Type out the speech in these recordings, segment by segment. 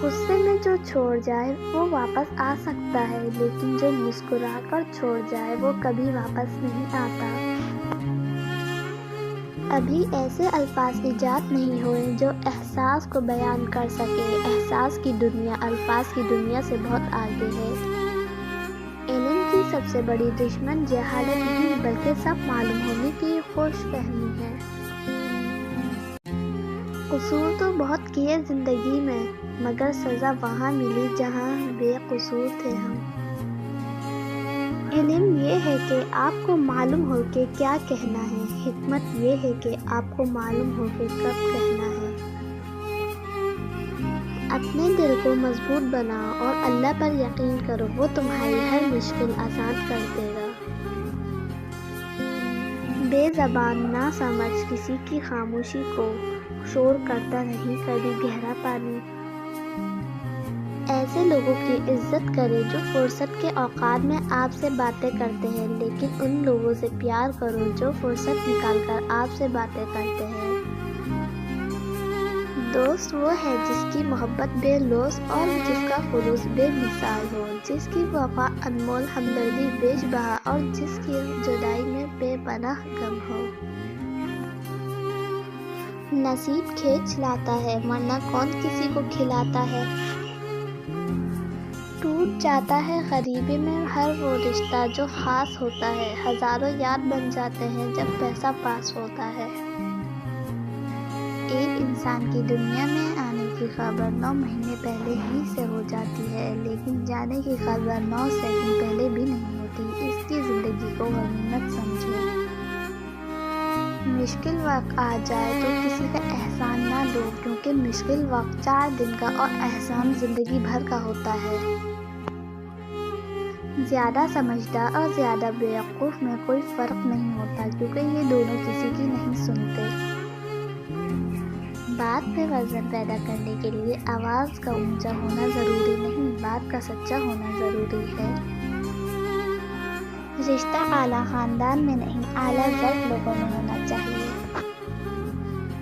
غصے میں جو چھوڑ جائے وہ واپس آ سکتا ہے، لیکن جو مسکرا کر چھوڑ جائے وہ کبھی واپس نہیں آتا۔ ابھی ایسے الفاظ ایجاد نہیں ہوئے جو احساس کو بیان کر سکے۔ احساس کی دنیا الفاظ کی دنیا سے بہت آگے ہے۔ علم کی سب سے بڑی دشمن جہالت نہیں بلکہ سب معلوم ہونے کی خوش فہمی ہے۔ قصور تو بہت کیے زندگی میں، مگر سزا وہاں ملی جہاں بے قصور تھے ہم۔ علم یہ ہے کہ آپ کو معلوم ہو کہ کیا کہنا ہے، حکمت یہ ہے کہ آپ کو معلوم ہو کہ کب کہنا ہے۔ اپنے دل کو مضبوط بناؤ اور اللہ پر یقین کرو، وہ تمہاری ہر مشکل آسان کر دے گا۔ بے زبان نہ سمجھ کسی کی خاموشی کو، شور کرتا نہیں کبھی گہرا پانی۔ ایسے لوگوں کی عزت کرے جو فرصت کے اوقات میں آپ سے باتیں کرتے ہیں، لیکن ان لوگوں سے پیار کرو جو فرصت نکال کر آپ سے باتیں کرتے ہیں۔ دوست وہ ہے جس کی محبت بے لوث اور جس کا خلوص بے مثال ہو، جس کی وفا انمول، ہمدردی بیش بہا اور جس کی جدائی میں بے پناہ غم ہو۔ نصیب کھینچ لاتا ہے ورنہ کون کسی کو کھلاتا ہے۔ ٹوٹ جاتا ہے غریبی میں ہر وہ رشتہ جو خاص ہوتا ہے، ہزاروں یاد بن جاتے ہیں جب پیسہ پاس ہوتا ہے۔ ایک انسان کی دنیا میں آنے کی خبر 9 مہینے پہلے ہی سے ہو جاتی ہے، لیکن جانے کی خبر 9 سیکنڈ پہلے بھی نہیں ہوتی۔ اس کی زندگی کو غنیمت سمجھو۔ مشکل وقت آ جائے تو کسی کا احسان نہ لو، کیونکہ مشکل وقت 4 دن کا اور احسان زندگی بھر کا ہوتا ہے۔ زیادہ سمجھدار اور زیادہ بیوقوف میں کوئی فرق نہیں ہوتا، کیونکہ یہ دونوں کسی کی نہیں سنتے۔ بات میں وزن پیدا کرنے کے لیے آواز کا اونچا ہونا ضروری نہیں، بات کا سچا ہونا ضروری ہے۔ رشتہ اعلیٰ خاندان میں نہیں، اعلیٰ ظرف لوگوں میں ہونا چاہیے۔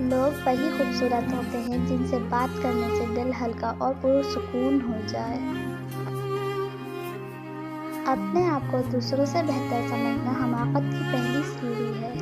لوگ وہی خوبصورت ہوتے ہیں جن سے بات کرنے سے دل ہلکا اور پرسکون ہو جائے۔ اپنے آپ کو دوسروں سے بہتر سمجھنا حماقت کی پہلی سیڑھی ہے۔